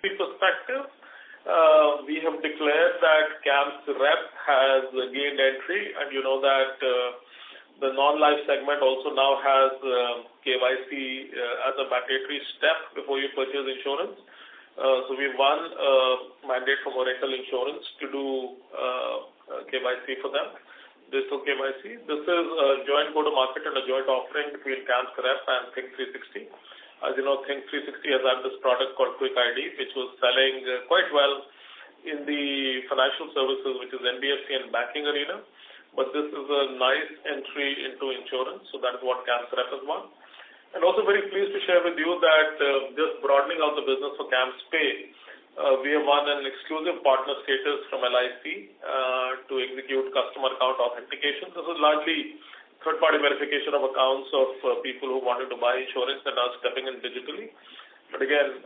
perspective, we have declared that CAMS rep has gained entry, and you know that the non-life segment also now has KYC as a mandatory step before you purchase insurance. So we won a mandate from Oracle Insurance to do KYC for them, digital KYC. This is a joint go-to-market and a joint offering between CAMS rep and Think360. As you know, Think360 has had this product called Quick ID, which was selling quite well in the financial services, which is NBFC and banking arena. But this is a nice entry into insurance, so that is what CAMS rep has won. And also very pleased to share with you that just broadening out the business for CAMS Pay, we have won an exclusive partner status from LIC to execute customer account authentication. This is largely third-party verification of accounts of people who wanted to buy insurance and are stepping in digitally. But again,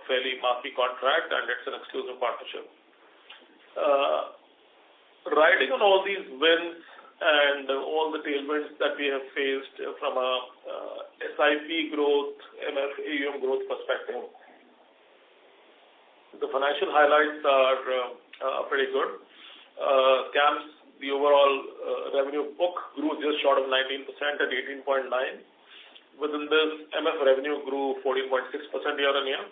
fairly marquee contract, and it's an exclusive partnership. Riding on all these wins and all the tailwinds that we have faced from a SIP growth, MF AUM growth perspective, the financial highlights are pretty good. CAMS, the overall revenue book grew just short of 19% at 18.9. Within this, MF revenue grew 14.6% year-on-year.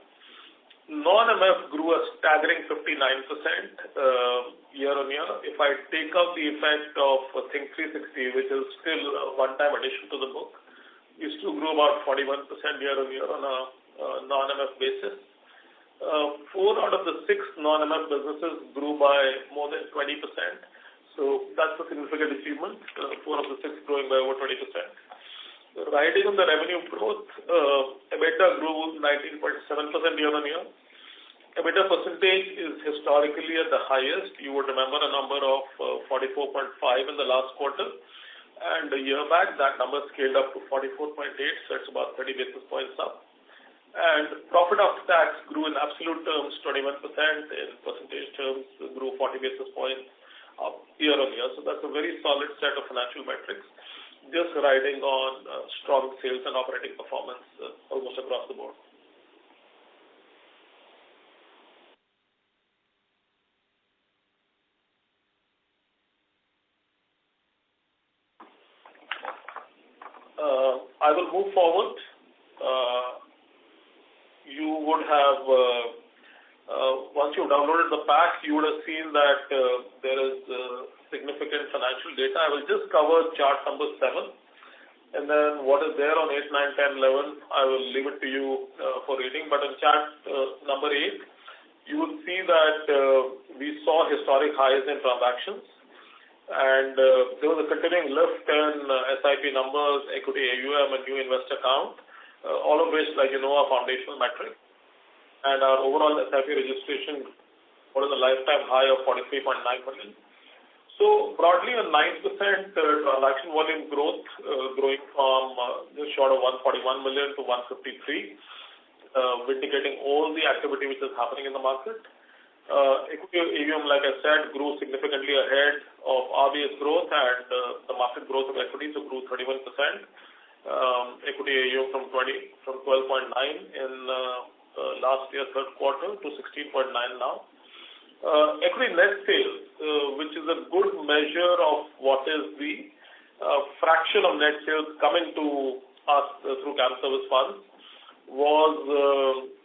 Non-MF grew a staggering 59% year-on-year. If I take out the effect of Think360, which is still a one-time addition to the book, we still grew about 41% year-on-year on a non-MF basis. 4 out of the 6 non-MF businesses grew by more than 20%. So that's a significant achievement. 4 of the 6 growing by over 20%. Riding on the revenue growth, EBITDA grew 19.7% year-on-year. EBITDA percentage is historically at the highest. You would remember a number of 44.5 in the last quarter. And a year back, that number scaled up to 44.8, so it's about 30 basis points up. And profit after tax grew in absolute terms 21%, in percentage terms grew 40 basis points up year-on-year. So that's a very solid set of financial metrics, just riding on strong sales and operating performance almost across the board. I will move forward. You would have, once you've downloaded the pack, you would have seen that there is significant financial data. I will just cover chart number 7, and then what is there on 8, 9, 10, 11, I will leave it to you for reading. But on chart number 8, you will see that we saw historic highs in transactions, and there was a continuing lift in SIP numbers, equity AUM, and new investor count, all of which, like you know, are foundational metrics. And our overall SIP registration was a lifetime high of 43.9 million. So broadly, a 9% transaction volume growth, growing from just short of 141 million to 153, vindicating all the activity which is happening in the market. Equity AUM, like I said, grew significantly ahead of RBS growth and the market growth of equities, so grew 31%. Equity AUM from 12.9 in last year third quarter to 16.9 now. Equity net sales, which is a good measure of what is the fraction of net sales coming to us through CAMS service funds, was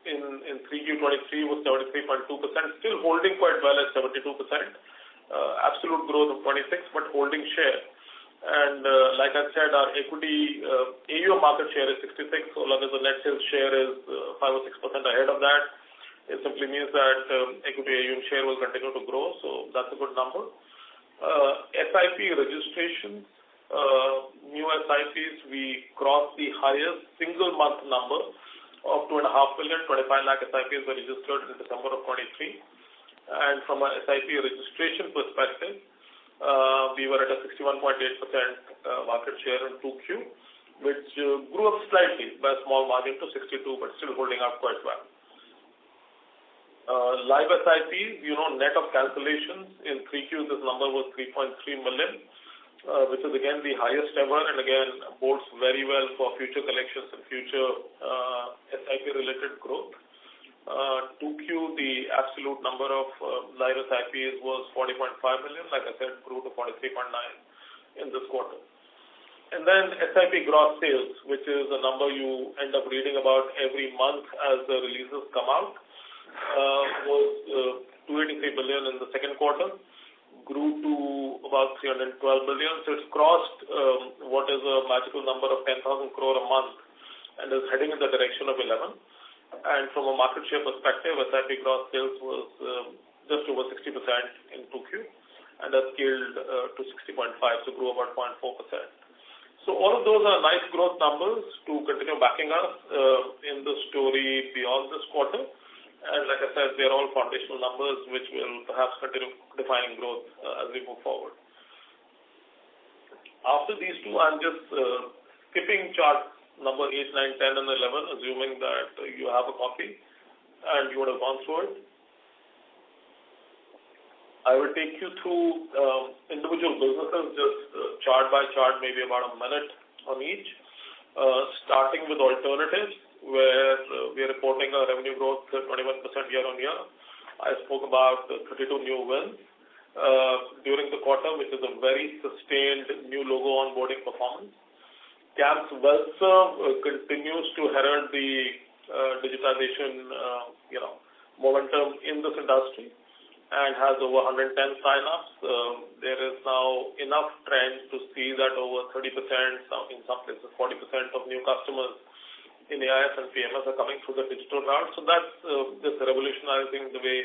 in 3Q23 was 73.2%, still holding quite well at 72%. Absolute growth of 26, but holding share. And like I said, our equity AUM market share is 66, so long as the net sales share is 5 or 6% ahead of that, it simply means that equity AUM share will continue to grow, so that's a good number. SIP registrations, new SIPs, we crossed the highest single month number of 2.5 million, 25 lakh SIPs were registered in December of 23. And from a SIP registration perspective, we were at a 61.8% market share in 2Q, which grew up slightly by a small margin to 62, but still holding up quite well. Live SIPs, net of cancellations, in 3Q this number was 3.3 million, which is again the highest ever, and again bodes very well for future collections and future SIP related growth. 2Q, the absolute number of live SIPs was 40.5 million. Like I said, grew to 43.9 in this quarter. And then SIP gross sales, which is a number you end up reading about every month as the releases come out, was 283 billion in the second quarter, grew to about 312 billion. So it's crossed what is a magical number of 10,000 crore a month and is heading in the direction of 11. And from a market share perspective, SIP gross sales was just over 60% in 2Q, and that scaled to 60.5, so grew about 0.4%. So all of those are nice growth numbers to continue backing us in the story beyond this quarter. And like I said, they're all foundational numbers which will perhaps continue defining growth as we move forward. After these two, I'm just skipping chart number 8, 9, 10, and 11, assuming that you have a copy and you would have gone through it. I will take you through individual businesses, just chart by chart, maybe about a minute on each. Starting with alternatives, where we are reporting a revenue growth 21% year on year. I spoke about 32 new wins during the quarter, which is a very sustained new logo onboarding performance. CAMS WealthServe continues to herald the digitization momentum in this industry and has over 110 sign-ups. There is now enough trend to see that over 30%, in some places 40% of new customers in AIF and PMS are coming through the digital route. So that's just revolutionizing the way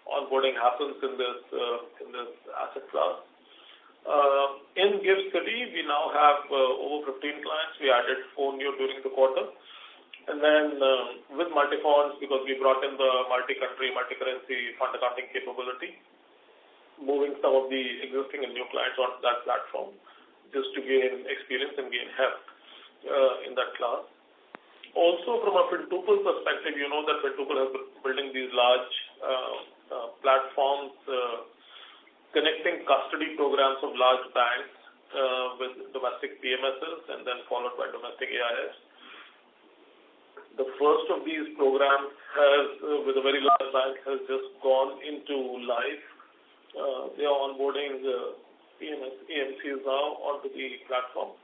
onboarding happens in this asset class. In GIFT City, we now have over 15 clients. We added 4 new during the quarter. And then with multi-funds, because we brought in the multi-country, multi-currency fund accounting capability, moving some of the existing and new clients onto that platform just to gain experience and gain heft in that class. Also, from a Fintuple perspective, you know that Fintuple has been building these large platforms connecting custody programs of large banks with domestic PMSs and then followed by domestic AIFs. The first of these programs with a very large bank, has just gone into live. They are onboarding PMS, AMCs now onto the platform.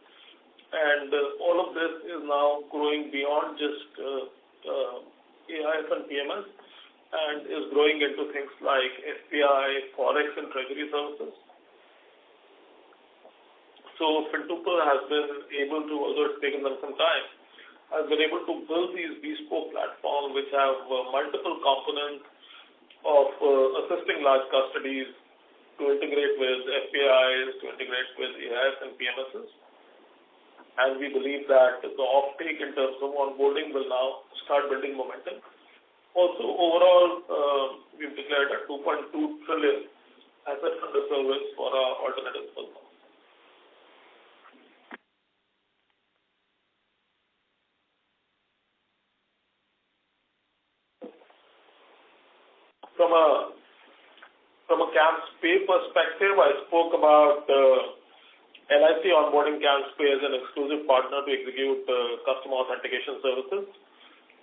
And all of this is now growing beyond just AIF and PMS and is growing into things like SPI, Forex, and Treasury services. So Fintuple has been able to, although it's taken them some time, has been able to build these bespoke platforms which have multiple components of assisting large custodies to integrate with FPIs, to integrate with AIS and PMSs. And we believe that the offtake in terms of onboarding will now start building momentum. Also, overall, we've declared a 2.2 trillion assets under service for our alternatives business. From a CAMS Pay perspective, I spoke about LIC onboarding CAMS Pay as an exclusive partner to execute customer authentication services.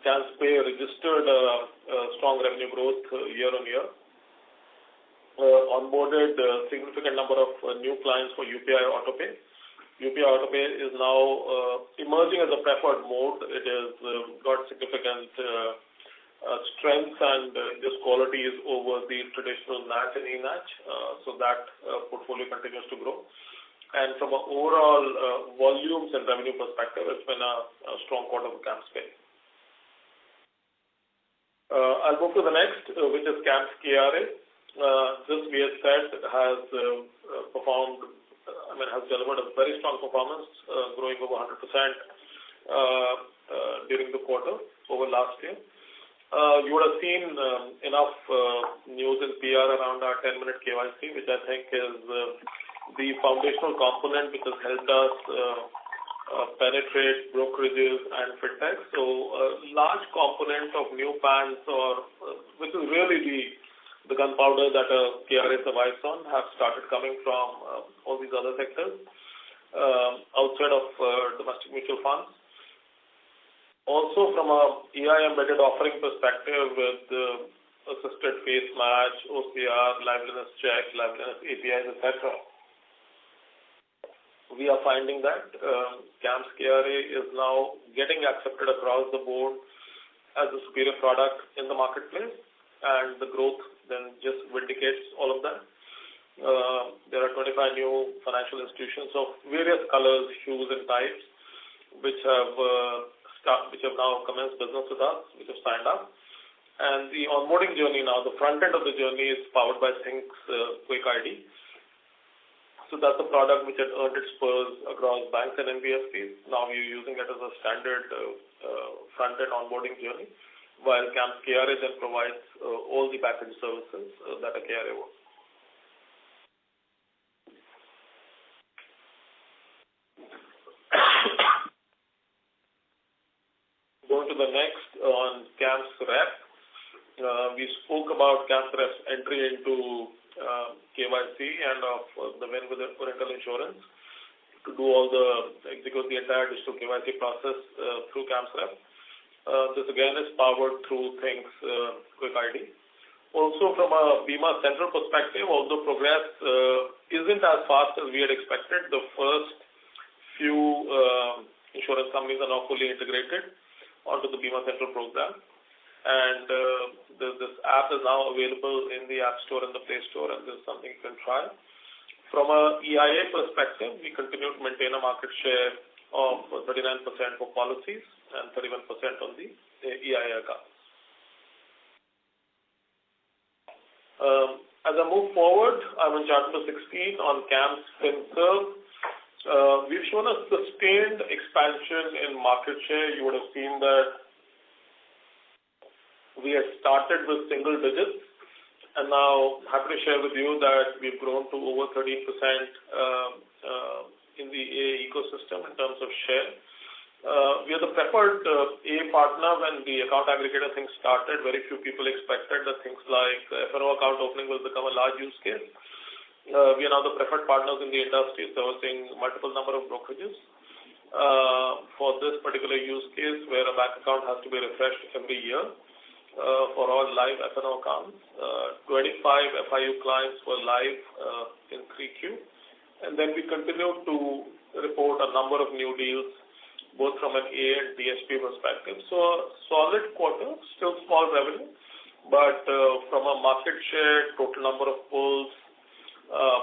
CAMS Pay registered strong revenue growth year on year. Onboarded a significant number of new clients for UPI Autopay. UPI Autopay is now emerging as a preferred mode. It has got significant strength and just qualities over the traditional NACH and eNACH. So that portfolio continues to grow. And from an overall volumes and revenue perspective, it's been a strong quarter for CAMS Pay. I'll move to the next, which is CAMS KRA. This, we have said, has performed, has delivered a very strong performance, growing over 100% during the quarter over last year. You would have seen enough news and PR around our 10-minute KYC, which I think is the foundational component which has helped us penetrate brokerages and fintech. So a large component of new PANs, which is really the gunpowder that a KRA survives on, have started coming from all these other sectors outside of domestic mutual funds. Also, from a AI embedded offering perspective, with face match, OCR, liveliness check, liveliness APIs, etc. We are finding that CAMS KRA is now getting accepted across the board as a superior product in the marketplace, and the growth then just vindicates all of that. There are 25 new financial institutions of various colors, hues, and types, which have now commenced business with us, which have signed up. And the onboarding journey now, the front end of the journey is powered by Think's Quick ID. So that's a product which had earned its spurs across banks and NBFCs. Now we're using it as a standard front-end onboarding journey, while CAMS KRA then provides all the back-end services that a KRA works. Going to the next on CAMS Rep. We spoke about CAMS Rep's entry into KYC and of the win with the parental insurance to do execute the entire digital KYC process through CAMS Rep. This again is powered through Think's Quick ID. Also from a Bima Central perspective, although progress isn't as fast as we had expected, the first few insurance companies are now fully integrated onto the Bima Central program. And this app is now available in the App Store and the Play Store, and this is something you can try. From a EIA perspective, we continue to maintain a market share of 39% for policies and 31% on the EIA accounts. As I move forward, I'm on chart number 16 on CAMS FinServe. We've shown a sustained expansion in market share. You would have seen that we had started with single digits, and now happy to share with you that we've grown to over 13% in the AA ecosystem in terms of share. We are the preferred AA partner when the account aggregator thing started. Very few people expected that things like F&O account opening will become a large use case. We are now the preferred partners in the industry, servicing multiple number of brokerages. For this particular use case, where a bank account has to be refreshed every year, for all live F&O accounts. 25 FIU clients were live in 3Q. And then we continue to report a number of new deals, both from an A and DSP perspective. So a solid quarter, still small revenue, but from a market share, total number of pulls,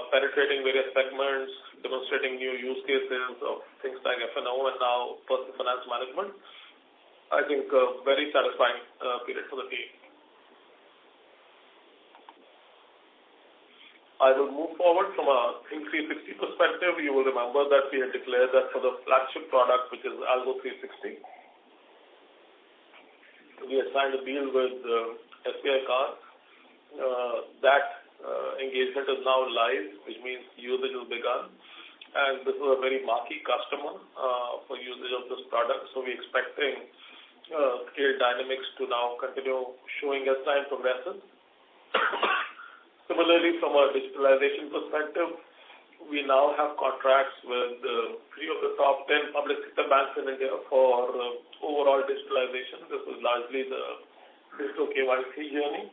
penetrating various segments, demonstrating new use cases of things like F&O and now personal finance management, I think a very satisfying period for the team. I will move forward from a Think 360 perspective. You will remember that we had declared that for the flagship product, which is Algo 360, we had signed a deal with SBI Cards. That engagement is now live, which means usage has begun. And this is a very marquee customer for usage of this product. So we're expecting scale dynamics to now continue showing as time progresses. Similarly, from a digitalization perspective, we now have contracts with 3 of the top 10 public sector banks in India for overall digitalization. This is largely the digital KYC journey.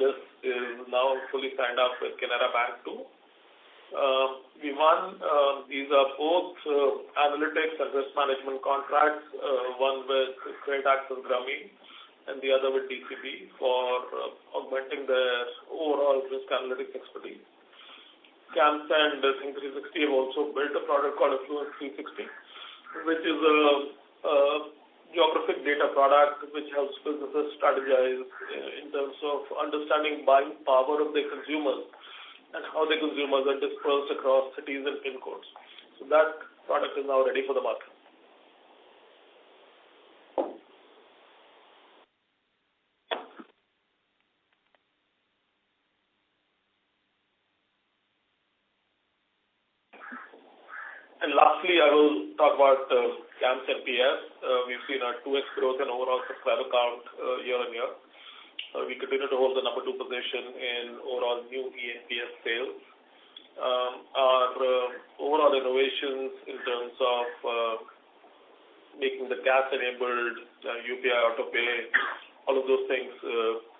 This is now fully signed up with Canara Bank too. We won, these are both analytics and risk management contracts, one with Credit Access Grameen and the other with DCB for augmenting their overall risk analytics expertise. CAMS and Think 360 have also built a product called Affluence 360, which is a geographic data product which helps businesses strategize in terms of understanding buying power of their consumers and how the consumers are dispersed across cities and PIN codes. So that product is now ready for the market. And lastly, I will talk about CAMS NPS. We've seen a 2x growth in overall subscriber count year on year. We continue to hold the number 2 position in overall new eNPS sales. Our overall innovations in terms of making the cash-enabled UPI autopay, all of of those things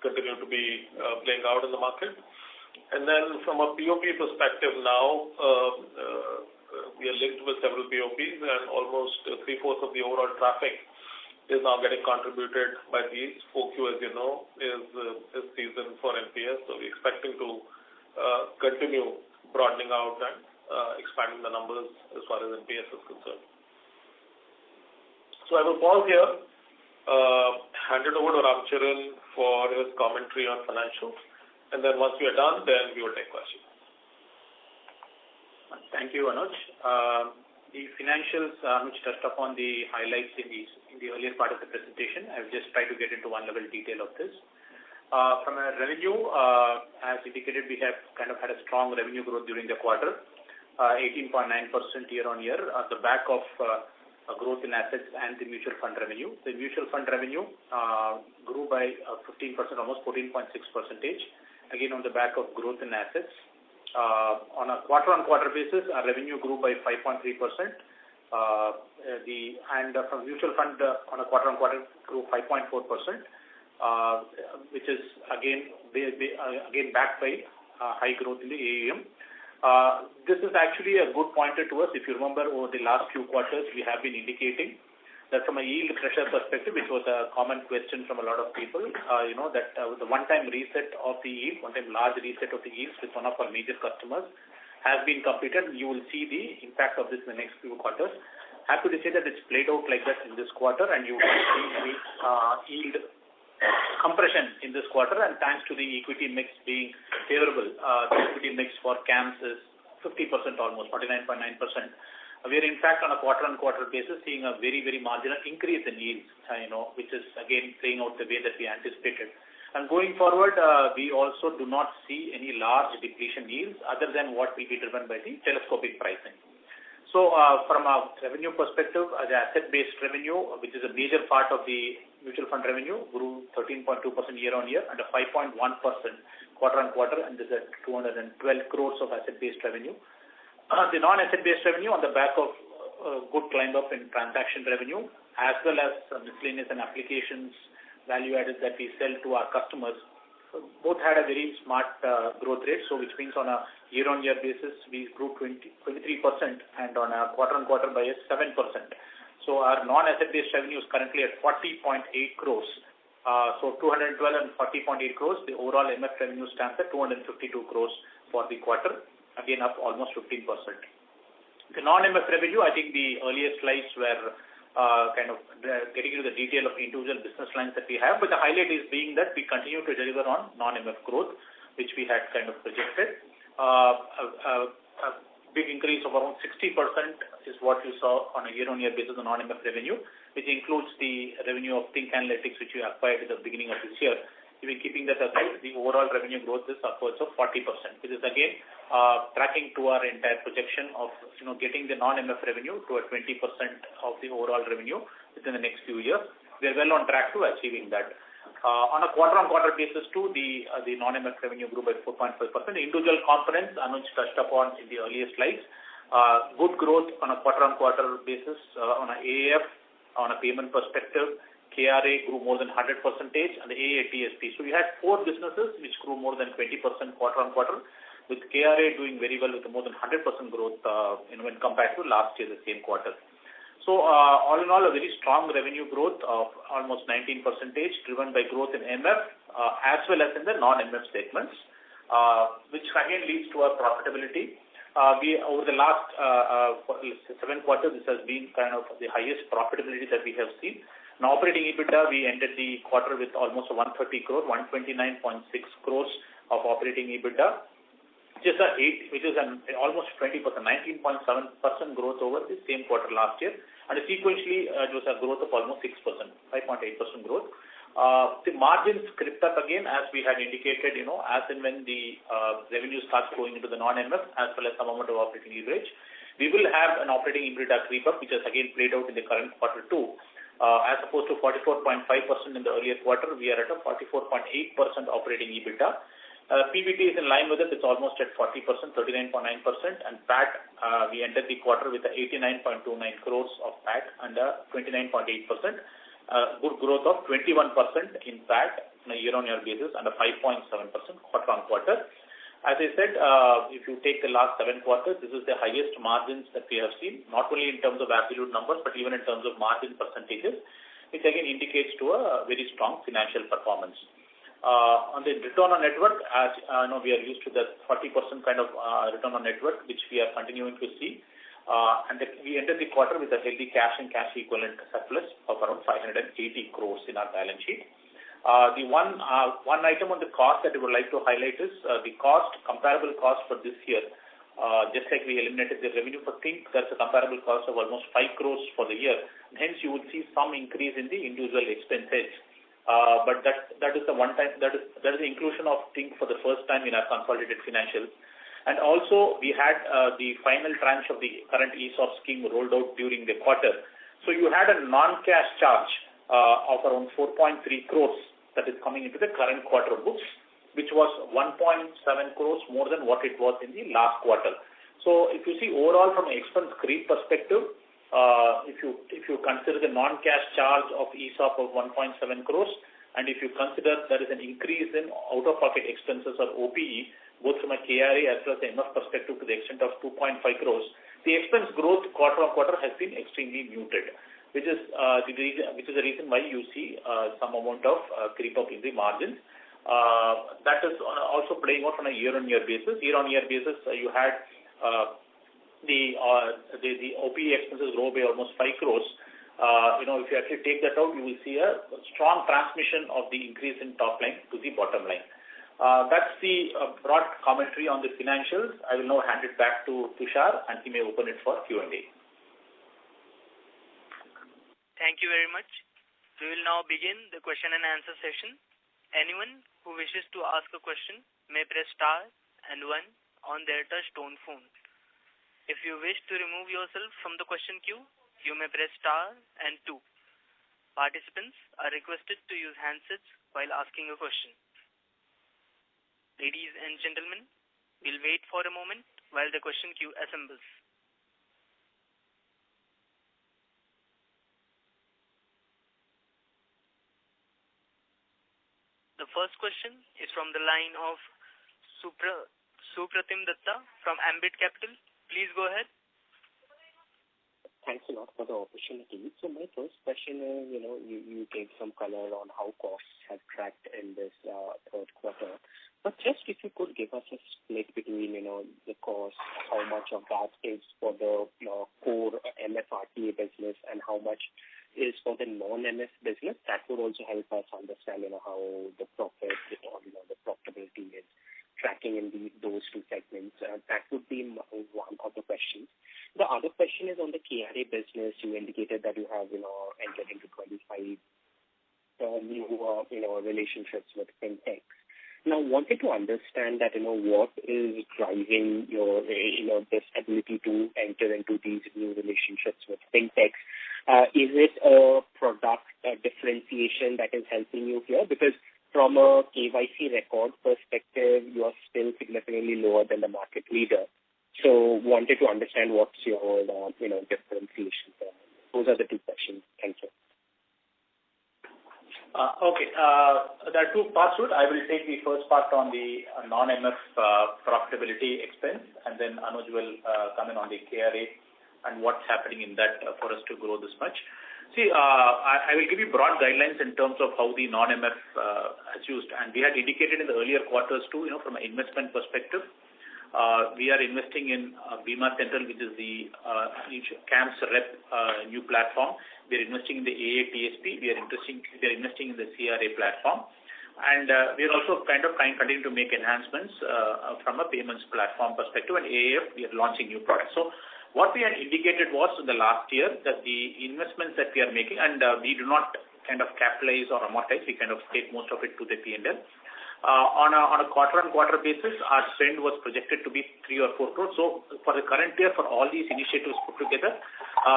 continue to be playing out in the market. And then from a POP perspective now, we are linked with several POPs, and almost 3/4 of the overall traffic is now getting contributed by these. 4Q, as you know, is season for NPS, so we're expecting to continue broadening out and expanding the numbers as far as NPS is concerned. So I will pause here, hand it over to Ramcharan for his commentary on financials, and then once we are done, then we will take questions. Thank you, Anuj. The financials, Anuj touched upon the highlights in the earlier part of the presentation. I will just try to get into one level detail of this. From a revenue, as indicated, we have kind of had a strong revenue growth during the quarter, 18.9% year-on-year, at the back of a growth in assets and the mutual fund revenue. The mutual fund revenue grew by 15%, almost 14.6%, again on the back of growth in assets. On a quarter-on-quarter basis, our revenue grew by 5.3%. And from mutual fund on a quarter-on-quarter grew 5.4%, which is again backed by high growth in the AUM. This is actually a good pointer to us. If you remember, over the last few quarters, we have been indicating that from a yield pressure perspective, which was a common question from a lot of people, that the one-time reset of the yield, one-time large reset of the yields with one of our major customers has been completed. You will see the impact of this in the next few quarters. Happy to say that it's played out like that in this quarter, and you will see the yield compression in this quarter, and thanks to the equity mix being favorable, the equity mix for CAMS is 50% almost, 49.9%. We are in fact on a quarter-on-quarter basis seeing a very, very marginal increase in yields, which is again playing out the way that we anticipated. And going forward, we also do not see any large depletion yields other than what will be driven by the telescopic pricing. So from a revenue perspective, the asset-based revenue, which is a major part of the mutual fund revenue, grew 13.2% year-on-year and a 5.1% quarter-on-quarter, and this is at 212 crores of asset-based revenue. The non-asset-based revenue on the back of good climb up in transaction revenue, as well as miscellaneous and applications value added that we sell to our customers, both had a very smart growth rate. So which means on a year-on-year basis, we grew 23% and on a quarter-on-quarter by 7%. So our non-asset-based revenue is currently at 40.8 crores. So 212 and 40.8 crores. The overall MF revenue stands at 252 crores for the quarter, again up almost 15%. The non-MF revenue, I think the earlier slides were kind of getting into the detail of individual business lines that we have, but the highlight is being that we continue to deliver on non-MF growth, which we had kind of projected. A big increase of around 60% is what you saw on a year-on-year basis on non-MF revenue, which includes the revenue of Think Analytics, which we acquired at the beginning of this year. Even keeping that aside, the overall revenue growth is upwards of 40%, which is again tracking to our entire projection of getting the non-MF revenue to a 20% of the overall revenue within the next few years. We are well on track to achieving that. On a quarter-on-quarter basis too, the non-MF revenue grew by 4.5%. The individual components Anuj touched upon in the earlier slides. Good growth on a quarter-on-quarter basis on a AAF, on a payment perspective. KRA grew more than 100% and the AA TSP. So we had 4 businesses which grew more than 20% quarter-on-quarter, with KRA doing very well with more than 100% growth when compared to last year, the same quarter. So all in all, a very strong revenue growth of almost 19%, driven by growth in MF as well as in the non-MF segments, which again leads to our profitability. We over the last 7 quarters, this has been kind of the highest profitability that we have seen. Now, operating EBITDA, we ended the quarter with almost 130 crore, 129.6 crores of operating EBITDA, which is almost 20%, 19.7% growth over the same quarter last year. And sequentially, it was a growth of almost 6%, 5.8% growth. The margins crept up again, as we had indicated, as and when the revenue starts going into the non-MF, as well as some amount of operating leverage, we will have an operating EBITDA creep up, which has again played out in the current quarter too. As opposed to 44.5% in the earlier quarter, we are at a 44.8% operating EBITDA. PBT is in line with it. It's almost at 40%, 39.9%. And PAT, we ended the quarter with 89.29 crores of PAT and 29.8%. good growth of 21% in PAT on a year-on-year basis and a 5.7% quarter-on-quarter. As I said, if you take the last 7 quarters, this is the highest margins that we have seen, not only in terms of absolute numbers, but even in terms of margin percentages, which again indicates to a very strong financial performance. On the return on net worth, as we are used to the 40% kind of return on net worth, which we are continuing to see. We entered the quarter with a healthy cash and cash equivalent surplus of around 580 crores in our balance sheet. The one item on the cost that I would like to highlight is the comparable cost for this year. Just like we eliminated the revenue for Think, that's a comparable cost of almost 5 crores for the year. And hence, you would see some increase in the individual expenses. But that is the one time, that is the inclusion of Think for the first time in our consolidated financials. And also, we had the final tranche of the current ESOP scheme rolled out during the quarter. So you had a non-cash charge of around 4.3 crores that is coming into the current quarter books, which was 1.7 crores more than what it was in the last quarter. So if you see overall from an expense creep perspective, if you consider the non-cash charge of ESOP of 1.7 crores, and if you consider there is an increase in out-of-pocket expenses or OPE, both from a KRA as well as MF perspective to the extent of 2.5 crores, the expense growth quarter-on-quarter has been extremely muted, which is the reason why you see some amount of creep up in the margins. That is also playing out on a year-on-year basis. Year-on-year basis, you had the OPE expenses grow by almost 5 crores. If you actually take that out, you will see a strong transmission of the increase in top line to the bottom line. That's the broad commentary on the financials. I will now hand it back to Tushar, and he may open it for Q&A. Thank you very much. We will now begin the question and answer session. Anyone who wishes to ask a question may press star and 1 on their touch-tone phone. If you wish to remove yourself from the question queue, you may press star and 2. Participants are requested to use handsets while asking a question. Ladies and gentlemen, we'll wait for a moment while the question queue assembles. The first question is from the line of Supratim Datta from Ambit Capital. Please go ahead. Thanks a lot for the opportunity. So my first question is, you gave some color on how costs have tracked in this third quarter. But just if you could give us a split between, the cost, how much of that is for the core MFRTA business and how much is for the non-MF business, that would also help us understand, how the profit or, the profitability is tracking in those two segments. That would be one of the questions. The other question is on the KRA business. You indicated that you have, entered into 25 new, relationships with fintechs. Now, wanted to understand that, what is driving your, this ability to enter into these new relationships with fintechs. Is it a product differentiation that is helping you here? Because from a KYC record perspective, you are still significantly lower than the market leader. So wanted to understand what's your, differentiation there. Those are the two questions. Thank you. Okay. There are two parts to it. I will take the first part on the non-MF profitability expense, and then Anuj will come in on the KRA and what's happening in that for us to grow this much. See, I will give you broad guidelines in terms of how the non-MF is used. And we had indicated in the earlier quarters too, from an investment perspective, we are investing in Bima Central, which is the CAMS rep new platform. We are investing in the AA-TSP. We are investing in the CRA platform. And we are also continuing to make enhancements from a payments platform perspective. And AAF, we are launching new products. So what we had indicated was in the last year that the investments that we are making, and we do not capitalize or amortize, we take most of it to the P&L. On a quarter-on-quarter basis, our spend was projected to be 3 or 4 crores. So for the current year, for all these initiatives put together,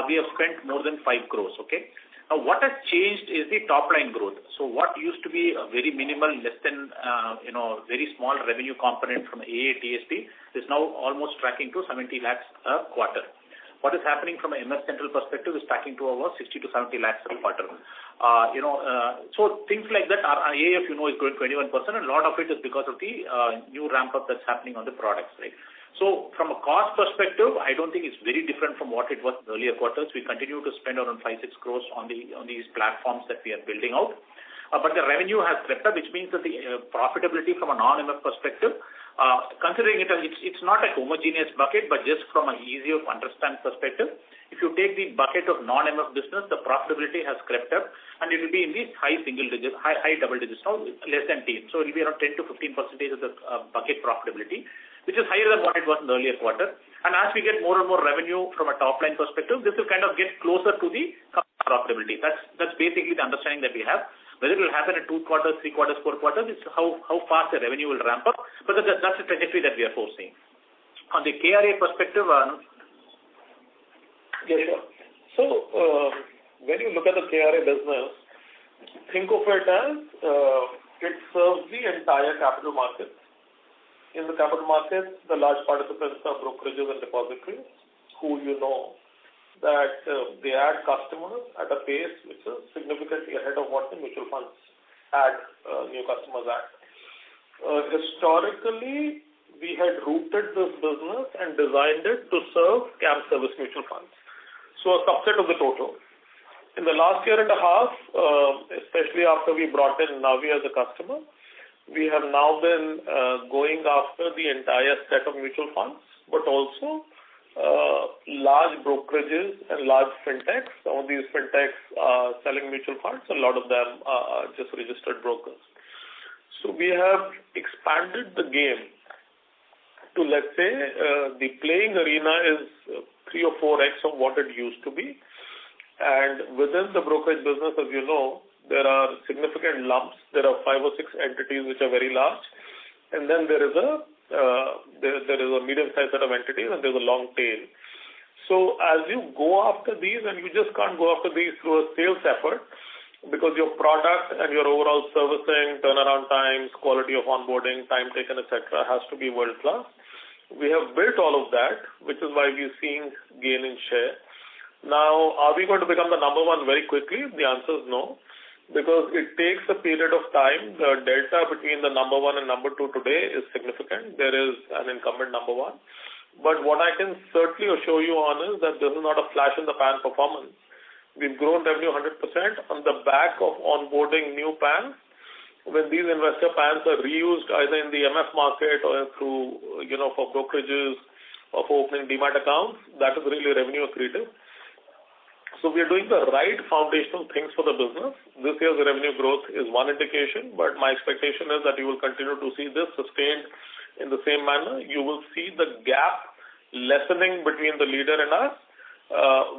we have spent more than 5 crores. Okay. Now, what has changed is the top line growth. So what used to be a very minimal, less than very small revenue component from AA-TSP is now almost tracking to 70 lakhs a quarter. what is happening from an MS Central perspective is tracking to over 60 to 70 lakhs a quarter. So things like that, our AAF, is growing 21%, and a lot of it is because of the new ramp-up that's happening on the products, right? So from a cost perspective, I don't think it's very different from what it was in earlier quarters. We continue to spend around 5-6 crores on these platforms that we are building out. But the revenue has crept up, which means that the profitability from a non-MF perspective, considering it's not a homogeneous bucket, but just from an easier to understand perspective, if you take the bucket of non-MF business, the profitability has crept up, and it will be in these high single digits, high double digits, now less than 10. So it will be around 10 to 15% of the bucket profitability, which is higher than what it was in the earlier quarter. And as we get more and more revenue from a top-line perspective, this will kind of get closer to the profitability. That's basically the understanding that we have. Whether it will happen in 2 quarters, 3 quarters, 4 quarters, it's how fast the revenue will ramp up. But that's the trajectory that we are foreseeing. On the KRA perspective, yes, sure. So when you look at the KRA business, think of it as it serves the entire capital market. In the capital markets, the large participants are brokerages and depositories, who that they add customers at a pace which is significantly ahead of what the mutual funds add new customers at. Historically, we had rooted this business and designed it to serve CAMS service mutual funds. So a subset of the total. In the last year and a half, especially after we brought in Navi as a customer, we have now been going after the entire set of mutual funds, but also large brokerages and large fintechs. Some of these fintechs are selling mutual funds. A lot of them are just registered brokers. So we have expanded the game to, let's say, the playing arena is 3 or 4x of what it used to be. And within the brokerage business, as you know, there are significant lumps. There are 5 or 6 entities which are very large, and then there is a medium-sized set of entities, and there's a long tail. So as you go after these, and you just can't go after these through a sales effort, because your product and your overall servicing, turnaround times, quality of onboarding, time taken, etc., has to be world class. We have built all of that, which is why we're seeing gain in share. Now, are we going to become the number one very quickly? The answer is no. Because it takes a period of time. The delta between the number one and number two today is significant. There is an incumbent number one. But what I can certainly assure you on is that this is not a flash in the pan performance. We've grown revenue 100% on the back of onboarding new PANs. When these investor PANs are reused either in the MF market or through, for brokerages or for opening demat accounts, that is really revenue accretive. So we are doing the right foundational things for the business. This year's revenue growth is one indication, but my expectation is that you will continue to see this sustained in the same manner. You will see the gap lessening between the leader and us.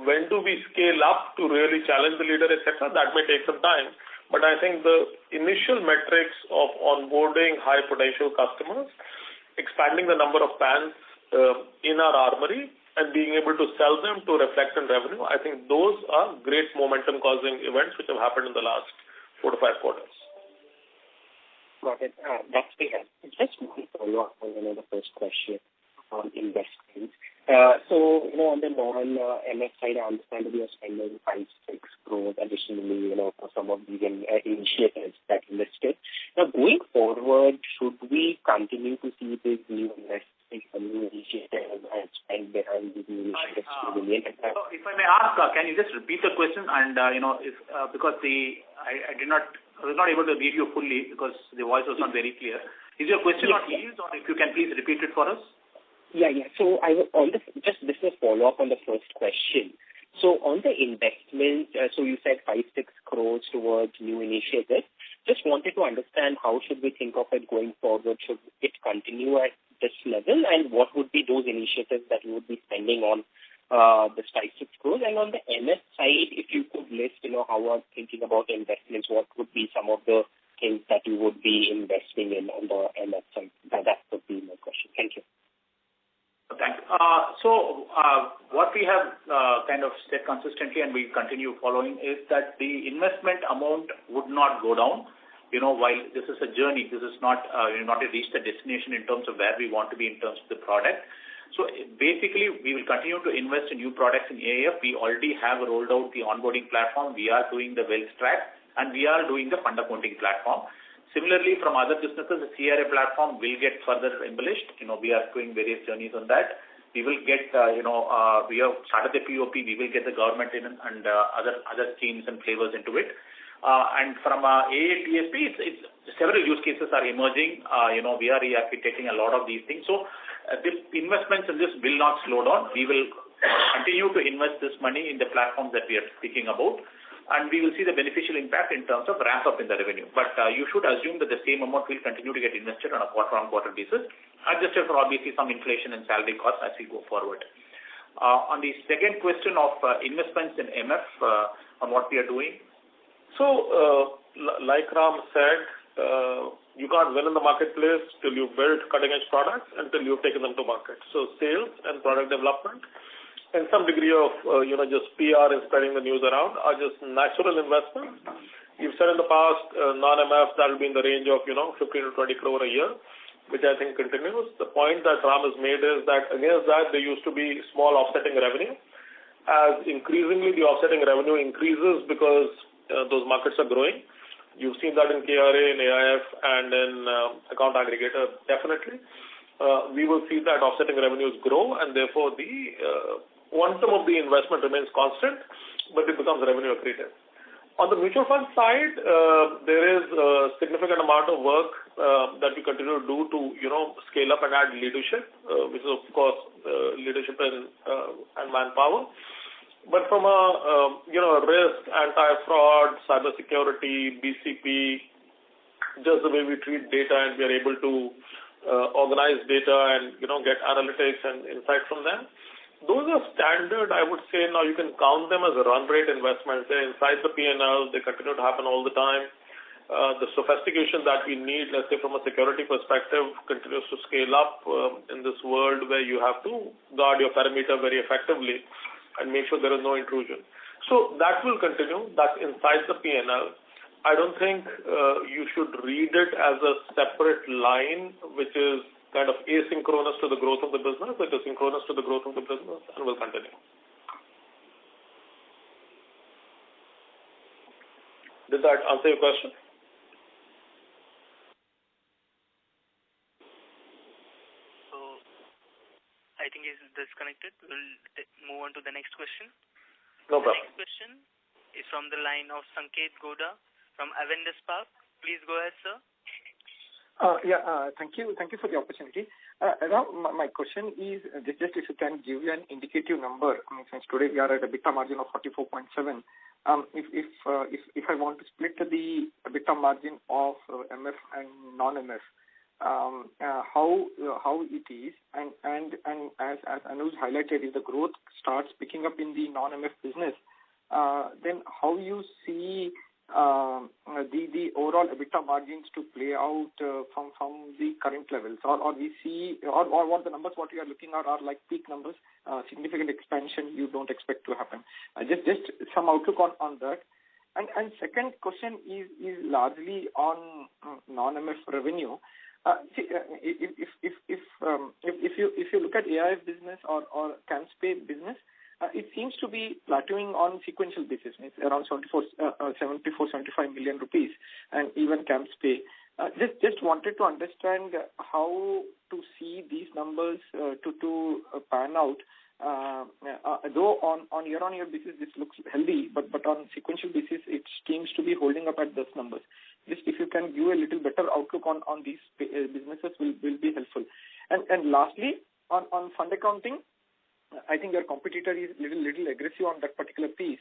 When do we scale up to really challenge the leader, etc.? That may take some time. But I think the initial metrics of onboarding high potential customers, expanding the number of PANs in our armory, and being able to sell them to reflect in revenue, I think those are great momentum-causing events which have happened in the last 4 to 5 quarters. Got it. That's very helpful. Just one follow-up on the first question on investments. So, on the non-MF side, I understand that you are spending 5-6 crores additionally, for some of these initiatives that you listed. Now, going forward, should we continue to see these new investments, new initiatives, and spend behind these new initiatives? So if I may ask, can you just repeat the question? And, because I was not able to read you fully because the voice was not very clear. Is your question on yields, or if you can please repeat it for us? Yeah. So this is a follow-up on the first question. So on the investment, so you said 5-6 crores towards new initiatives. Just wanted to understand how should we think of it going forward? Should it continue at this level? And what would be those initiatives that you would be spending on this 5-6 crores? And on the MS side, if you could list, how are thinking about investments, what would be some of the things that you would be investing in on the MS side? That would be my question. Thank you. Thanks. So what we have kind of said consistently and we continue following is that the investment amount would not go down. While this is a journey, this is not, not reached the destination in terms of where we want to be in terms of the product. So basically, we will continue to invest in new products in AIF. We already have rolled out the onboarding platform. We are doing the wealth track, and we are doing the fund accounting platform. Similarly, from other businesses, the CRA platform will get further embellished. We are doing various journeys on that. We will get, we have started the POP. We will get the government in and other schemes and flavors into it. And from AA TSP, it's several use cases are emerging. We are rearchitecting a lot of these things. So the investments in this will not slow down. We will continue to invest this money in the platforms that we are speaking about, and we will see the beneficial impact in terms of ramp up in the revenue. But you should assume that the same amount will continue to get invested on a quarter-on-quarter basis, adjusted for obviously some inflation and salary costs as we go forward. On the second question of investments in MF, on what we are doing. So, like Ram said, you can't win in the marketplace till you've built cutting-edge products until you've taken them to market. So, sales and product development and some degree of, just PR and spreading the news around are just natural investments. You've said in the past, non-MF, that will be in the range of, 15 to 20 crore a year, which I think continues. The point that Ram has made is that against that, there used to be small offsetting revenue. As increasingly the offsetting revenue increases because those markets are growing. You've seen that in KRA, in AIF, and in account aggregator, definitely. We will see that offsetting revenues grow, and therefore the quantum of the investment remains constant, but it becomes revenue accretive. On the mutual fund side, there is a significant amount of work that we continue to do to, scale up and add leadership, which is of course leadership and manpower. But from a risk, anti-fraud, cybersecurity, BCP, just the way we treat data and we are able to organize data and get analytics and insight from them. Those are standard, I would say. Now you can count them as a run rate investments. They're inside the P&L. They continue to happen all the time. The sophistication that we need, let's say from a security perspective, continues to scale up in this world where you have to guard your perimeter very effectively and make sure there is no intrusion. So that will continue. That's inside the P&L. I don't think you should read it as a separate line, which is kind of asynchronous to the growth of the business. It is synchronous to the growth of the business and will continue. Did that answer your question? So, I think he's disconnected. We'll move on to the next question. No problem. The next question is from the line of Sanket Goda from Avendus Spark. Please go ahead, sir. Thank you. Thank you for the opportunity. My question is just if you can give an indicative number. I mean, since today we are at a EBITDA margin of 44.7. If I want to split the EBITDA margin of MF and non-MF, how it is, and as Anuj highlighted, if the growth starts picking up in the non-MF business, then how you see the overall EBITDA margins to play out from the current levels, or we see, or what the numbers what you are looking at are like peak numbers, significant expansion you don't expect to happen. Just some outlook on that. And second question is largely on non-MF revenue. If you look at AIF business or CAMS Pay business, it seems to be plateauing on sequential basis. It's around 75 million rupees, and even CAMS Pay. Just wanted to understand how to see these numbers to pan out. Though on year-on-year basis this looks healthy, but on sequential basis it seems to be holding up at those numbers. Just if you can give a little better outlook on these businesses will be helpful. And lastly, on fund accounting, I think your competitor is little aggressive on that particular piece.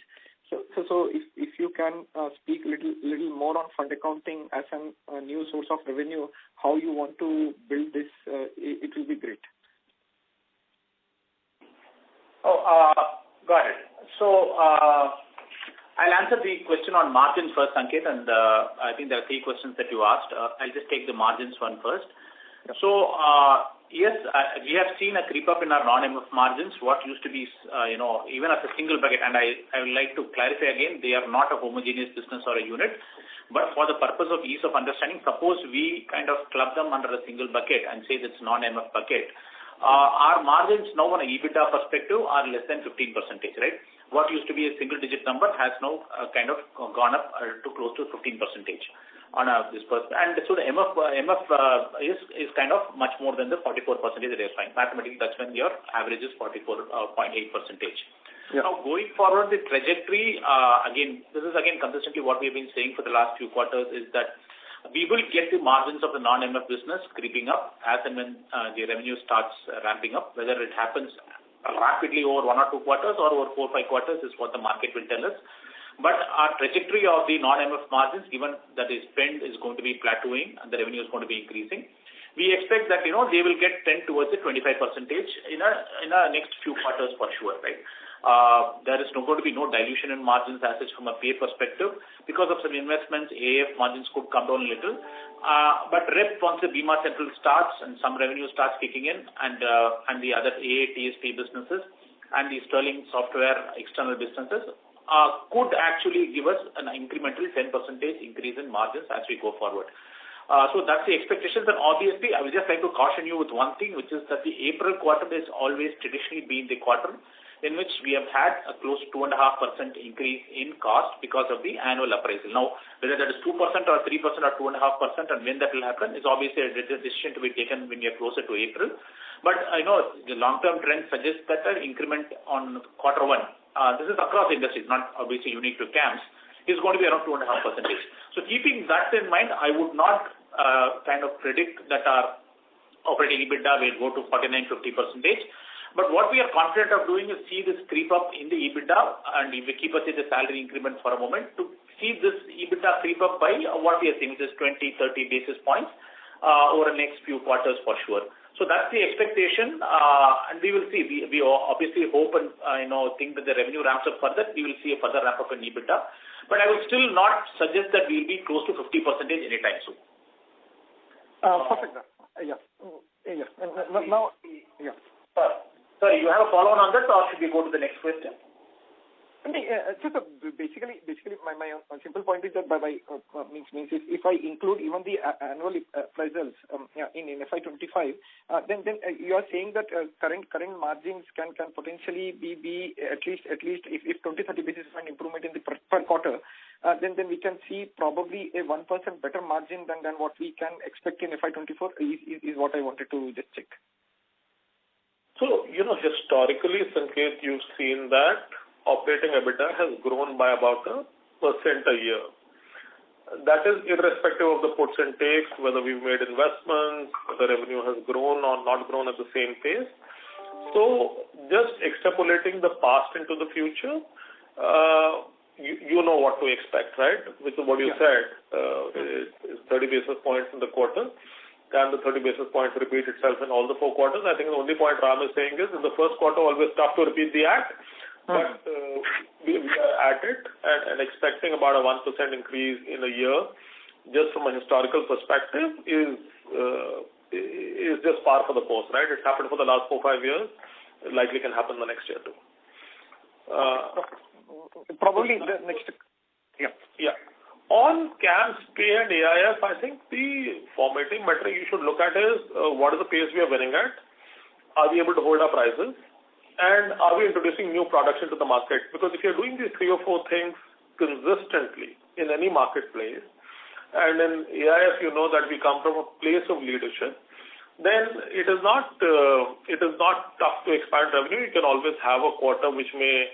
So if you can speak little more on fund accounting as a new source of revenue, how you want to build this, it will be great. Got it. So I'll answer the question on margins first, Sanket, and I think there are three questions that you asked. I'll just take the margins one first. Yeah. So yes, we have seen a creep up in our non-MF margins. What used to be, even as a single bucket, and I would like to clarify again, they are not a homogeneous business or a unit. But for the purpose of ease of understanding, suppose we kind of club them under a single bucket and say that's non-MF bucket. our margins now on a EBITDA perspective are less than 15%, right? What used to be a single-digit number has now kind of gone up to close to 15% on this person. And so the MF is kind of much more than the 44% that you're finding. Mathematically, that's when your average is 44.8%. Yeah. Now, going forward, the trajectory, this is consistently what we've been saying for the last few quarters, is that we will get the margins of the non-MF business creeping up as and when the revenue starts ramping up. Whether it happens rapidly over 1 or 2 quarters or over 4 or 5 quarters is what the market will tell us. But our trajectory of the non-MF margins, given that the spend is going to be plateauing and the revenue is going to be increasing, we expect that, they will get 10 towards the 25% in a next few quarters for sure, right? There is going to be no dilution in margins as such from a pay perspective. Because of some investments, AF margins could come down a little. But once the Bima Central starts and some revenue starts kicking in, and the other AA, TSP businesses and the Sterling software external businesses could actually give us an incremental 10% increase in margins as we go forward. So that's the expectations. And obviously, I would just like to caution you with one thing, which is that the April quarter has always traditionally been the quarter in which we have had a close to 2.5% increase in cost because of the annual appraisal. Now, whether that is 2% or 3% or 2.5% and when that will happen is obviously a decision to be taken when we are closer to April. But I know the long-term trend suggests that an increment on quarter one, this is across industries, not obviously unique to CAMS, is going to be around 2.5%. So keeping that in mind, I would not kind of predict that our operating EBITDA will go to 49-50%. But what we are confident of doing is see this creep up in the EBITDA, and if we keep aside the salary increment for a moment, to see this EBITDA creep up by what we are seeing, which is 20-30 basis points over the next few quarters for sure. So that's the expectation, and we will see. We obviously hope and think that the revenue ramps up further. We will see a further ramp up in EBITDA, but I will still not suggest that we will be close to 50% anytime soon. Perfect. Yeah. Now, yeah. Sorry, you have a follow-on on that, or should we go to the next question? Basically, my simple point is that means if I include even the annual appraisals in FY25, then you are saying that current margins can potentially be at least if 20-30 basis point improvement in the per quarter, then we can see probably a 1% better margin than what we can expect in FY24 is what I wanted to just check. So, historically, Sanket, you've seen that operating EBITDA has grown by about 1% a year. That is irrespective of the puts and takes, whether we've made investments, whether revenue has grown or not grown at the same pace. So, just extrapolating the past into the future, you know what to expect, right? Which is what you said, is 30 basis points in the quarter. Can the 30 basis points repeat itself in all the 4 quarters? I think the only point Ram is saying is in the first quarter, always tough to repeat the act. But we are at it and expecting about a 1% increase in a year, just from a historical perspective, is just par for the course, right? It's happened for the last 4-5 years. It likely can happen the next year too. Probably the next. Yeah. On CAMS Pay and AIF, I think the formatting metric you should look at is what is the pace we are winning at? Are we able to hold our prices? And are we introducing new products into the market? Because if you're doing these 3 or 4 things consistently in any marketplace, and in AIF you know that we come from a place of leadership, then it is not tough to expand revenue. You can always have a quarter which may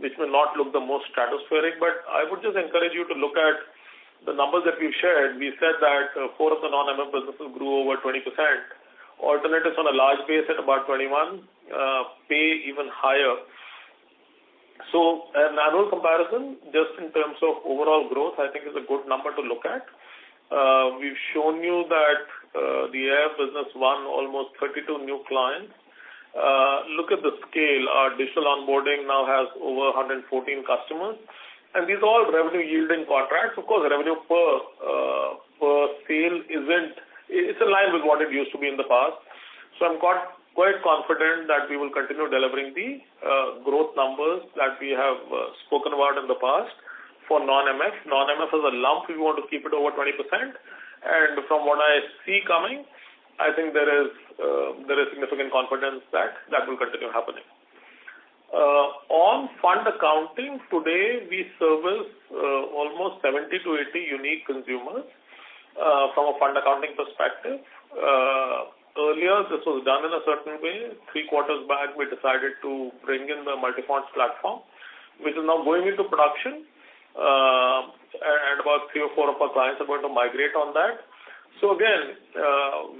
not look the most stratospheric, but I would just encourage you to look at the numbers that we've shared. We said that 4 of the non-MF businesses grew over 20%, alternatives on a large base at about 21, pay even higher. So an annual comparison, just in terms of overall growth, I think is a good number to look at. We've shown you that the AIF business won almost 32 new clients. Look at the scale. Our digital onboarding now has over 114 customers. And these are all revenue yielding contracts. Of course, revenue per sale it's in line with what it used to be in the past. So I'm quite confident that we will continue delivering the growth numbers that we have spoken about in the past for non-MF. Non-MF as a lump, we want to keep it over 20%. And from what I see coming, I think there is significant confidence that will continue happening. On fund accounting, today we service almost 70 to 80 unique consumers from a fund accounting perspective. Earlier, this was done in a certain way. 3 quarters back, we decided to bring in the multi-funds platform, which is now going into production, and about 3 or 4 of our clients are going to migrate on that. So again,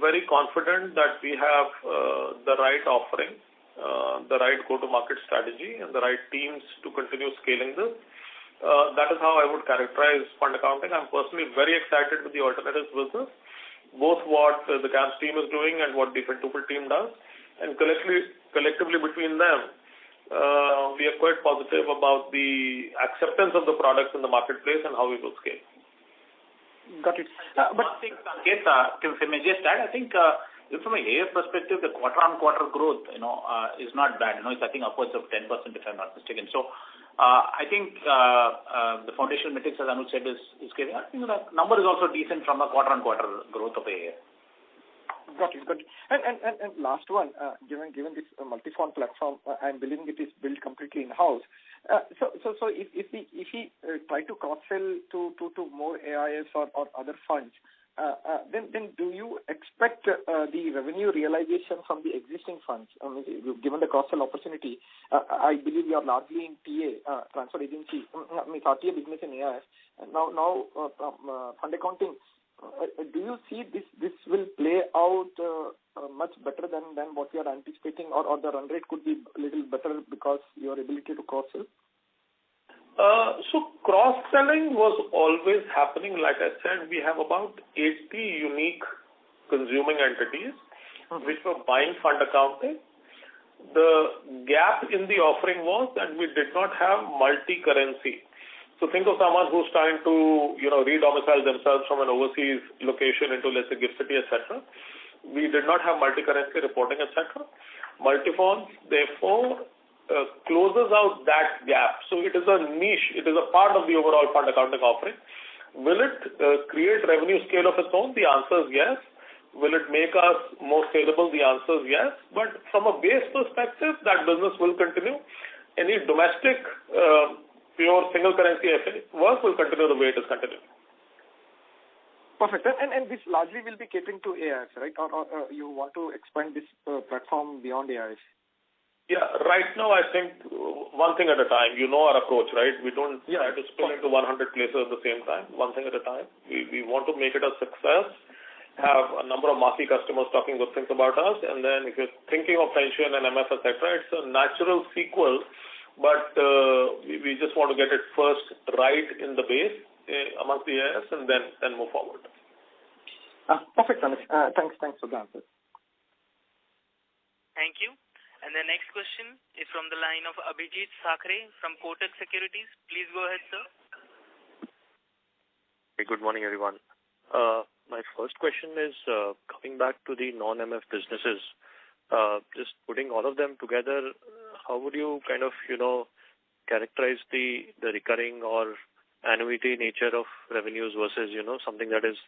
very confident that we have the right offering, the right go-to-market strategy, and the right teams to continue scaling this. That is how I would characterize fund accounting. I'm personally very excited with the alternatives business, both what the CAMS team is doing and what the Fintuple team does. And collectively between them, we are quite positive about the acceptance of the products in the marketplace and how we will scale. Got it. But one thing, Sanketh, if I may just add, I think from an AF perspective, the quarter-on-quarter growth, is not bad. It's I think upwards of 10% if I'm not mistaken. So I think the foundational metrics, as Anuj said, is scaling. I think the number is also decent from a quarter-on-quarter growth of AF. Got it. And last one, given this multi-fund platform, I'm believing it is built completely in-house. So if we try to cross-sell to more AIFs or other funds, then do you expect the revenue realization from the existing funds? Given the cross-sell opportunity, I believe you are largely in TA, transfer agency, RTA business in AIF. Now fund accounting. Do you see this will play out much better than what we are anticipating, or the run rate could be a little better because your ability to cross-sell? So cross-selling was always happening. Like I said, we have about 80 unique consuming entities which were buying fund accounting. The gap in the offering was that we did not have multi-currency. So think of someone who's trying to, re-domicile themselves from an overseas location into, let's say, GIFT City, etc. We did not have multi-currency reporting, etc. Multi-funds, therefore, closes out that gap. So it is a niche. It is a part of the overall fund accounting offering. Will it create revenue scale of its own? The answer is yes. Will it make us more scalable? The answer is yes. But from a base perspective, that business will continue. Any domestic pure single currency FA work will continue the way it is continuing. Perfect. And this largely will be catering to AIFs, right? Or you want to expand this platform beyond AIFs? Yeah, right now I think one thing at a time. You know our approach, right? We don't try to spill into 100 places at the same time, one thing at a time. We want to make it a success, have a number of marquee customers talking good things about us, and then if you're thinking of pension and MF, etc., it's a natural sequel. But we just want to get it first right in the base amongst the AIS and then move forward. Perfect, Anish. Thanks for the answer. Thank you. And the next question is from the line of Abhijit Sakre from Kotak Securities. Please go ahead, sir. Hey, good morning, everyone. My first question is coming back to the non-MF businesses. Just putting all of them together, how would you kind of, characterize the recurring or annuity nature of revenues versus, something that is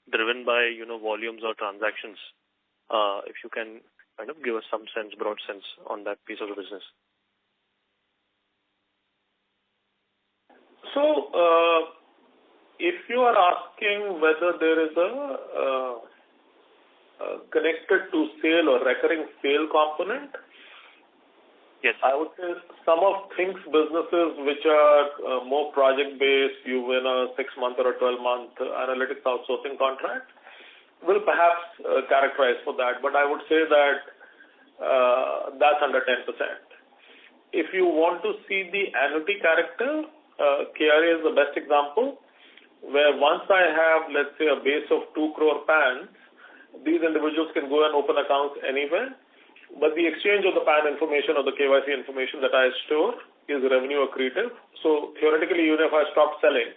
driven by, volumes or transactions? If you can kind of give us some broad sense on that piece of the business. So, if you are asking whether there is a connected to sale or recurring sale component, yes, I would say some of things businesses which are more project-based, you win a 6-month or a 12-month analytics outsourcing contract, will perhaps characterize for that. But I would say that that's under 10%. If you want to see the annuity character, KRA is the best example, where once I have, let's say, a base of 2 crore PANs, these individuals can go and open accounts anywhere. But the exchange of the PAN information or the KYC information that I store is revenue accretive. So theoretically, even if I stop selling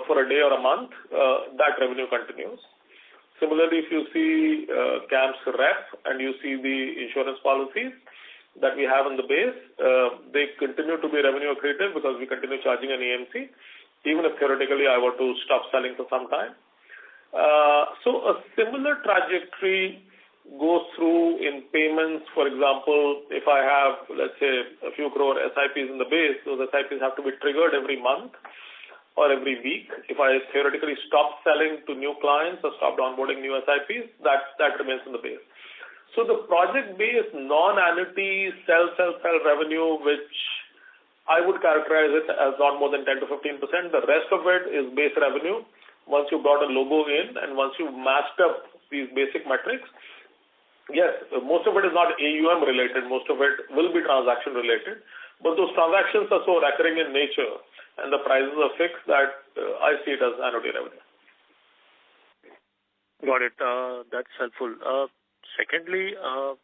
for a day or a month, that revenue continues. Similarly, if you see CAMS rep and you see the insurance policies that we have in the base, they continue to be revenue accretive because we continue charging an EMC, even if theoretically I were to stop selling for some time. So a similar trajectory goes through in payments. For example, if I have, let's say, a few crore SIPs in the base, those SIPs have to be triggered every month or every week. If I theoretically stop selling to new clients or stopped onboarding new SIPs, that remains in the base. So the project-based non-annuity sell revenue, which I would characterize it as not more than 10 to 15%. The rest of it is base revenue. Once you've got a logo in and once you've matched up these basic metrics, yes, most of it is not AUM related. Most of it will be transaction related. But those transactions are so recurring in nature and the prices are fixed that I see it as annuity revenue. Got it. That's helpful. Secondly, I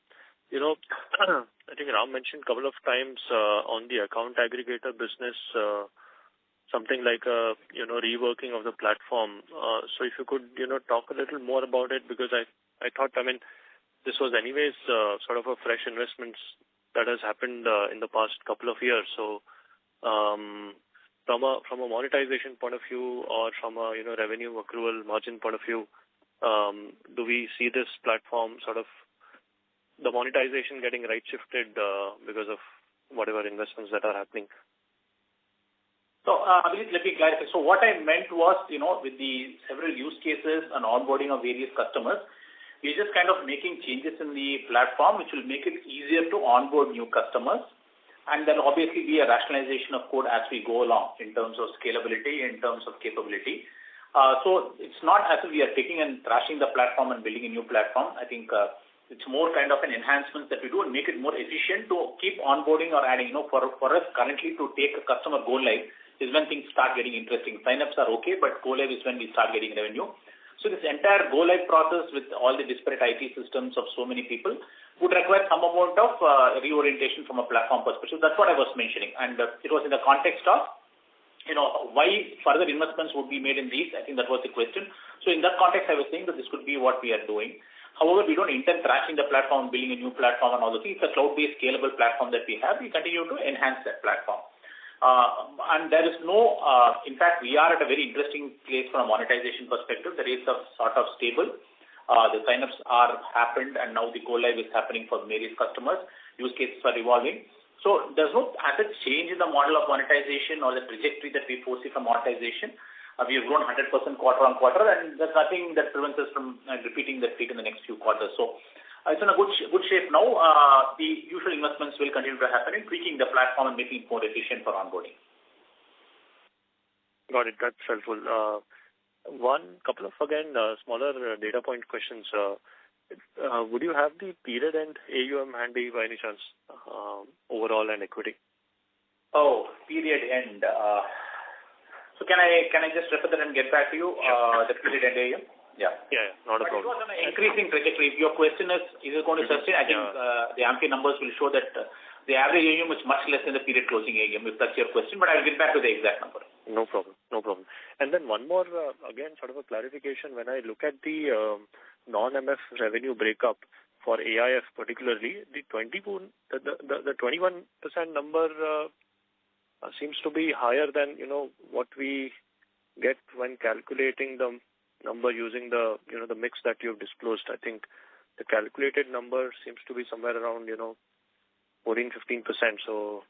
think Ram mentioned a couple of times on the account aggregator business, something like reworking of the platform. So if you could, talk a little more about it, because I thought, this was anyways sort of a fresh investments that has happened in the past couple of years. So from a monetization point of view or from a revenue accrual margin point of view, do we see this platform sort of the monetization getting right shifted because of whatever investments that are happening? So, Abhijit, let me clarify. So what I meant was, with the several use cases and onboarding of various customers, we're just kind of making changes in the platform which will make it easier to onboard new customers. And then obviously be a rationalization of code as we go along in terms of scalability, in terms of capability. So it's not as if we are taking and trashing the platform and building a new platform. I think it's more kind of an enhancement that we do and make it more efficient to keep onboarding or adding. For us currently to take a customer go live is when things start getting interesting. Sign-ups are okay, but go live is when we start getting revenue. So this entire go live process with all the disparate IT systems of so many people would require some amount of reorientation from a platform perspective. That's what I was mentioning. And it was in the context of, why further investments would be made in these. I think that was the question. So in that context, I was saying that this could be what we are doing. However, we don't intend trashing the platform, building a new platform and all those things. It's a cloud-based scalable platform that we have. We continue to enhance that platform. And there is no, in fact, we are at a very interesting place from a monetization perspective. The rates are sort of stable. The signups are happened and now the go live is happening for various customers. Use cases are evolving. So there's no other change in the model of monetization or the trajectory that we foresee from monetization. We have grown 100% quarter on quarter, and there's nothing that prevents us from repeating that feat in the next few quarters. So it's in a good shape now. The usual investments will continue to happen in tweaking the platform and making it more efficient for onboarding. Got it. That's helpful. One couple of, smaller data point questions. Would you have the period end AUM handy by any chance, overall and equity? Oh, period end. So can I just refer that and get back to you? The period end AUM? Yeah, not a problem. It was on an increasing trajectory. If your question is it going to sustain? I think the AMP numbers will show that the average AUM is much less than the period closing AUM, if that's your question, but I'll get back to the exact number. No problem. And then one more, again, sort of a clarification. When I look at the non-MF revenue breakup for AIF particularly, the 21% number seems to be higher than, what we get when calculating the number using the, the mix that you've disclosed. I think the calculated number seems to be somewhere around, 14-15%. So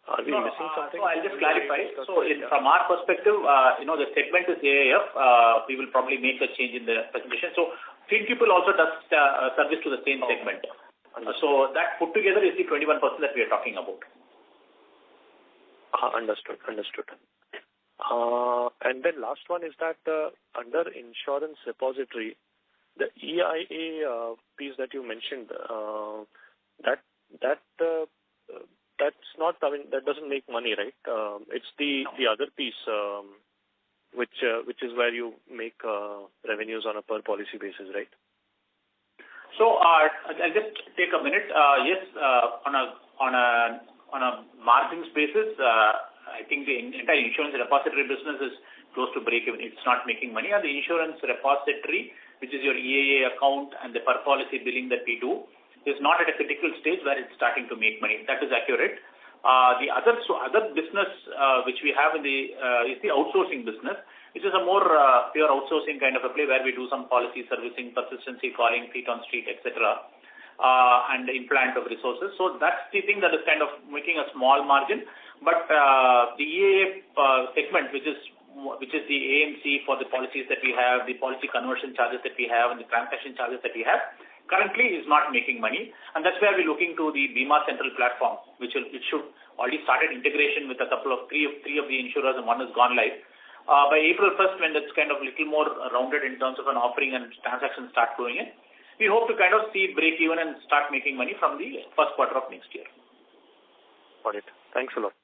are we missing something? So I'll just clarify. So from our perspective, the segment is AIF. We will probably make a change in the presentation. So Field people also does service to the same segment. So that put together is the 21% that we are talking about. Understood. And then last one is that under insurance repository, the EIA piece that you mentioned, that's not, that doesn't make money, right? It's the other piece, which is where you make revenues on a per policy basis, right? So I'll just take a minute. Yes, on a margins basis, I think the entire insurance repository business is close to break even. It's not making money. And the insurance repository, which is your EIA account and the per policy billing that we do, is not at a critical stage where it's starting to make money. That is accurate. The other business which we have in is the outsourcing business, which is a more pure outsourcing kind of a play where we do some policy servicing, persistency, calling, feet on street, etc., and implant of resources. So that's the thing that is kind of making a small margin. But the EAA segment, which is the AMC for the policies that we have, the policy conversion charges that we have, and the transaction charges that we have, currently is not making money. And that's where we're looking to the Bima Central platform, which should already started integration with a couple of three of the insurers, and one has gone live. By April 1st, when it's kind of a little more rounded in terms of an offering and transactions start flowing in, we hope to kind of see break even and start making money from the first quarter of next year. Got it. Thanks a lot.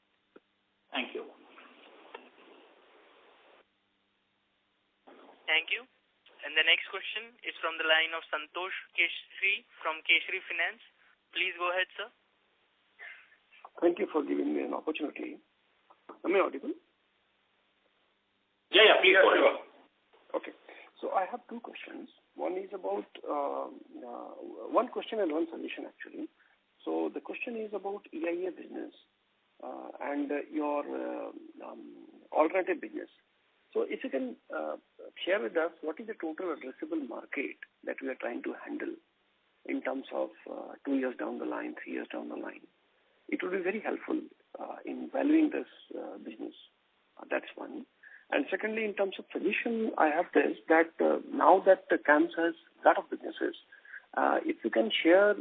Thank you. Thank you. And the next question is from the line of Santosh Keshri from Keshri Finance. Please go ahead, sir. Thank you for giving me an opportunity. Am I audible? Yeah, please go ahead. Okay. So I have two questions. One is about, one question and one solution actually. So the question is about EIA business and your alternative business. So if you can share with us what is the total addressable market that we are trying to handle in terms of 2 years down the line, 3 years down the line. It would be very helpful in valuing this business. That's one. And secondly, in terms of solution, I have this, that now that the CAMS has a lot of businesses, if you can share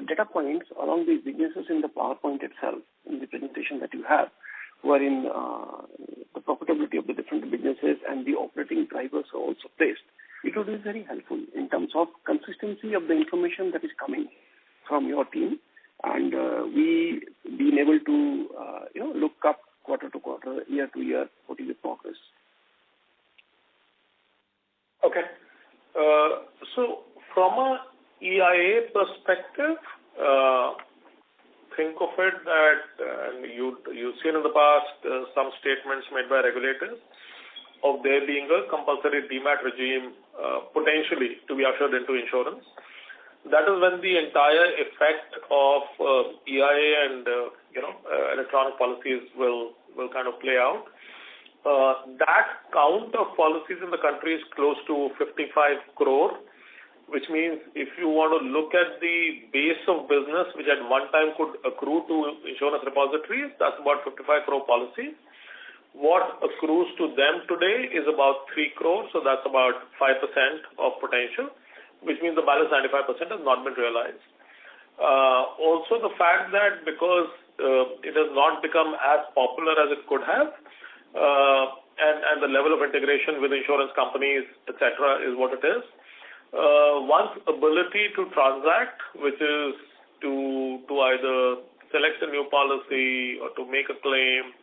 data points along these businesses in the PowerPoint itself, in the presentation that you have, wherein the profitability of the different businesses and the operating drivers are also placed, it would be very helpful in terms of consistency of the information that is coming from your team, and we being able to look up quarter to quarter, year to year, what is the progress. Okay. So from a EIA perspective, think of it that you've seen in the past some statements made by regulators of there being a compulsory DMAT regime potentially to be ushered into insurance. That is when the entire effect of EIA and electronic policies will kind of play out. That count of policies in the country is close to 55 crore, which means if you want to look at the base of business which at one time could accrue to insurance repositories, that's about 55 crore policies. What accrues to them today is about 3 crore, so that's about 5% of potential, which means the balance 95% has not been realized. Also the fact that because it has not become as popular as it could have, and the level of integration with insurance companies, etc., is what it is. One's ability to transact, which is to either select a new policy or to make a claim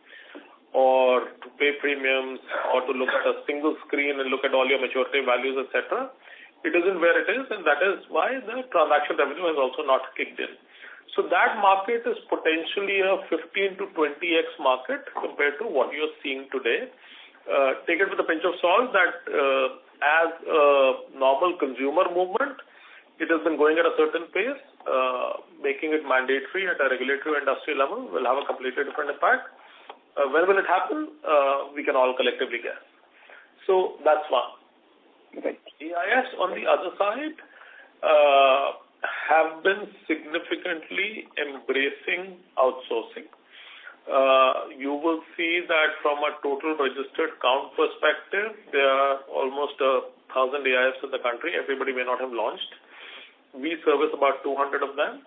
or to pay premiums or to look at a single screen and look at all your maturity values, etc., it isn't where it is, and that is why the transaction revenue has also not kicked in. So that market is potentially a 15 to 20x market compared to what you're seeing today. Take it with a pinch of salt that as a normal consumer movement, it has been going at a certain pace. Making it mandatory at a regulatory industry level will have a completely different impact. When will it happen? We can all collectively guess. So that's one. Right. AIS on the other side have been significantly embracing outsourcing. You will see that from a total registered count perspective, there are almost 1,000 AIFs in the country. Everybody may not have launched. We service about 200 of them.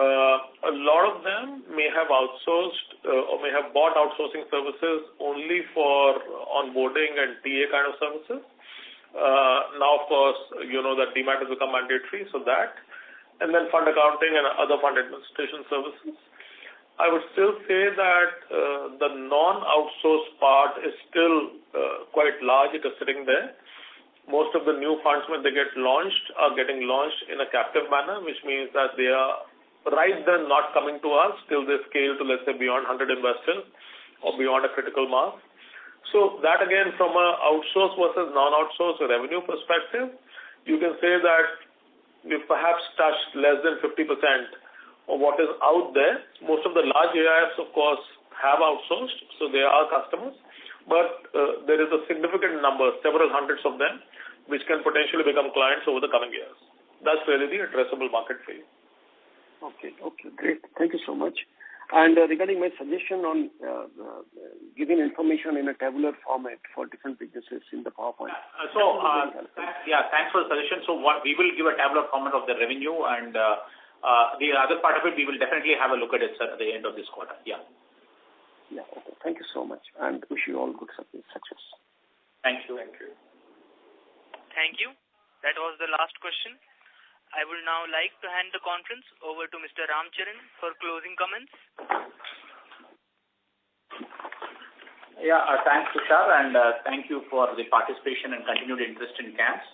A lot of them may have outsourced or may have bought outsourcing services only for onboarding and TA kind of services. Now, of course, you know that DMAT has become mandatory, so that, and then fund accounting and other fund administration services. I would still say that the non-outsourced part is still quite large. It is sitting there. Most of the new funds, when they get launched, are getting launched in a captive manner, which means that they are right then not coming to us till they scale to, let's say, beyond 100 investors or beyond a critical mass. So that again, from a outsource versus non-outsource revenue perspective, you can say that we've perhaps touched less than 50% of what is out there. Most of the large AIFs, of course, have outsourced, so they are customers. but there is a significant number, several hundreds of them, which can potentially become clients over the coming years. That's really the addressable market for you. Okay, great. Thank you so much. And regarding my suggestion on giving information in a tabular format for different businesses in the PowerPoint. Thanks for the suggestion. So we will give a tabular format of the revenue, and the other part of it, we will definitely have a look at it at the end of this quarter. Yeah. Yeah, okay. Thank you so much, and wish you all good success. Thank you. Thank you. That was the last question. I would now like to hand the conference over to Mr. Ramcharan for closing comments. Yeah, thanks, Tushar, and thank you for the participation and continued interest in CAMS.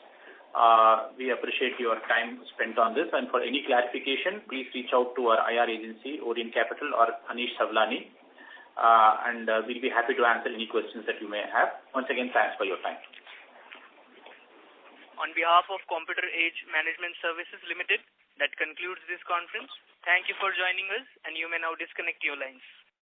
We appreciate your time spent on this, and for any clarification, please reach out to our IR agency, Orient Capital, or Anish Savlani, and we'll be happy to answer any questions that you may have. Once again, thanks for your time. On behalf of Computer Age Management Services Limited, that concludes this conference. Thank you for joining us, and you may now disconnect your lines.